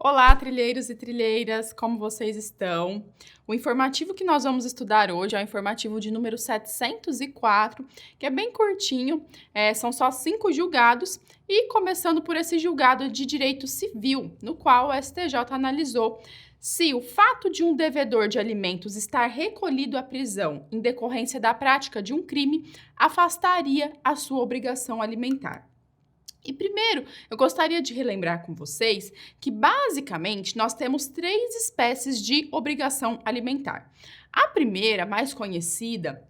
Olá, trilheiros e trilheiras, como vocês estão? O informativo que nós vamos estudar hoje é o informativo de número 704, que é bem curtinho, são só 5 julgados, e começando por esse julgado de direito civil, no qual o STJ analisou se o fato de um devedor de alimentos estar recolhido à prisão em decorrência da prática de um crime afastaria a sua obrigação alimentar. E primeiro, eu gostaria de relembrar com vocês que, basicamente, nós temos 3 espécies de obrigação alimentar. A primeira, mais conhecida,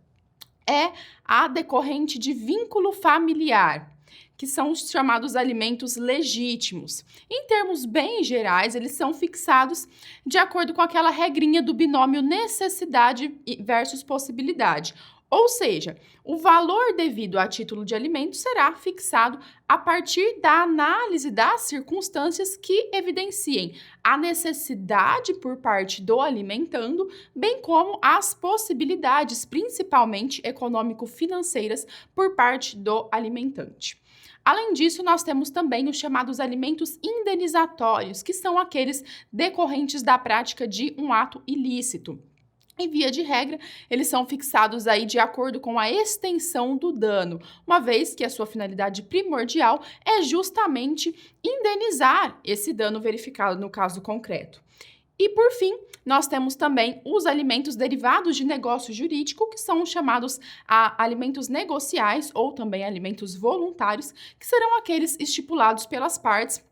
é a decorrente de vínculo familiar, que são os chamados alimentos legítimos. Em termos bem gerais, eles são fixados de acordo com aquela regrinha do binômio necessidade versus possibilidade. Ou seja, o valor devido a título de alimento será fixado a partir da análise das circunstâncias que evidenciem a necessidade por parte do alimentando, bem como as possibilidades, principalmente econômico-financeiras, por parte do alimentante. Além disso, nós temos também os chamados alimentos indenizatórios, que são aqueles decorrentes da prática de um ato ilícito. Em via de regra, eles são fixados aí de acordo com a extensão do dano, uma vez que a sua finalidade primordial é justamente indenizar esse dano verificado no caso concreto. E, por fim, nós temos também os alimentos derivados de negócio jurídico, que são chamados alimentos negociais ou também alimentos voluntários, que serão aqueles estipulados pelas partes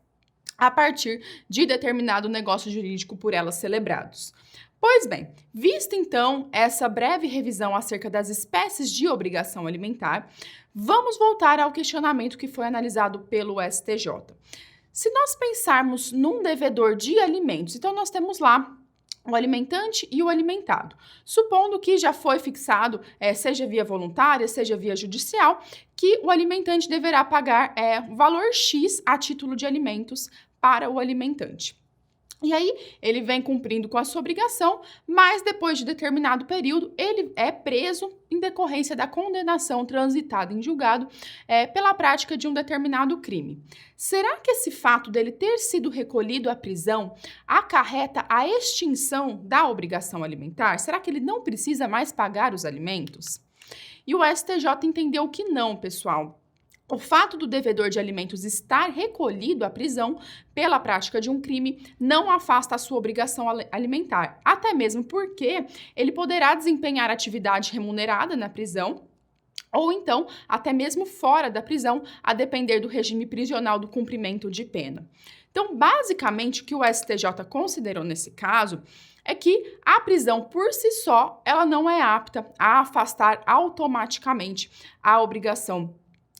a partir de determinado negócio jurídico por elas celebrados. Pois bem, vista então essa breve revisão acerca das espécies de obrigação alimentar, vamos voltar ao questionamento que foi analisado pelo STJ. Se nós pensarmos num devedor de alimentos, então nós temos lá o alimentante e o alimentado. Supondo que já foi fixado, seja via voluntária, seja via judicial, que o alimentante deverá pagar valor X a título de alimentos para o alimentante. E aí, ele vem cumprindo com a sua obrigação, mas depois de determinado período, ele é preso em decorrência da condenação transitada em julgado pela prática de um determinado crime. Será que esse fato dele ter sido recolhido à prisão acarreta a extinção da obrigação alimentar? Será que ele não precisa mais pagar os alimentos? E o STJ entendeu que não, pessoal. O fato do devedor de alimentos estar recolhido à prisão pela prática de um crime não afasta a sua obrigação alimentar, até mesmo porque ele poderá desempenhar atividade remunerada na prisão, ou então até mesmo fora da prisão, a depender do regime prisional do cumprimento de pena. Então, basicamente, o que o STJ considerou nesse caso é que a prisão por si só, ela não é apta a afastar automaticamente a obrigação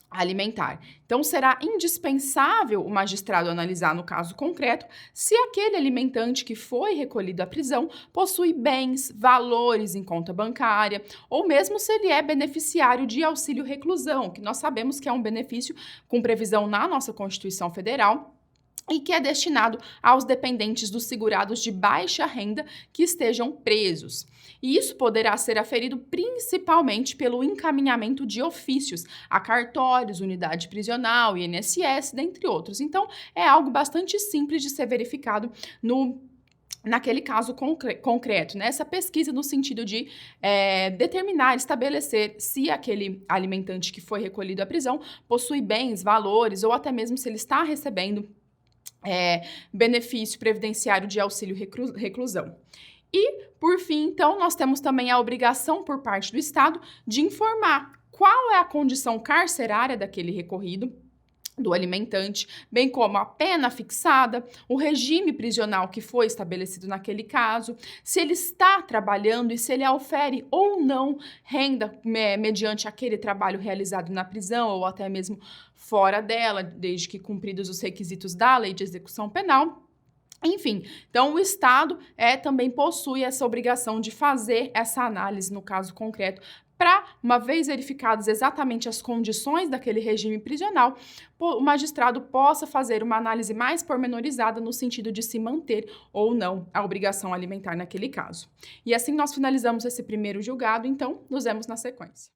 alimentar. Então, será indispensável o magistrado analisar no caso concreto se aquele alimentante que foi recolhido à prisão possui bens, valores em conta bancária, ou mesmo se ele é beneficiário de auxílio reclusão, que nós sabemos que é um benefício com previsão na nossa Constituição Federal, e que é destinado aos dependentes dos segurados de baixa renda que estejam presos. E isso poderá ser aferido principalmente pelo encaminhamento de ofícios a cartórios, unidade prisional, INSS, dentre outros. Então, é algo bastante simples de ser verificado naquele caso concreto, né? Essa pesquisa no sentido de determinar, estabelecer se aquele alimentante que foi recolhido à prisão possui bens, valores, ou até mesmo se ele está recebendo benefício previdenciário de auxílio reclusão. E, por fim, então, nós temos também a obrigação por parte do Estado de informar qual é a condição carcerária daquele recorrido, do alimentante, bem como a pena fixada, o regime prisional que foi estabelecido naquele caso, se ele está trabalhando e se ele ofere ou não renda mediante aquele trabalho realizado na prisão ou até mesmo fora dela, desde que cumpridos os requisitos da Lei de Execução Penal. Enfim, então o Estado também possui essa obrigação de fazer essa análise no caso concreto para, uma vez verificadas exatamente as condições daquele regime prisional, o magistrado possa fazer uma análise mais pormenorizada no sentido de se manter ou não a obrigação alimentar naquele caso. E assim nós finalizamos esse primeiro julgado, então nos vemos na sequência.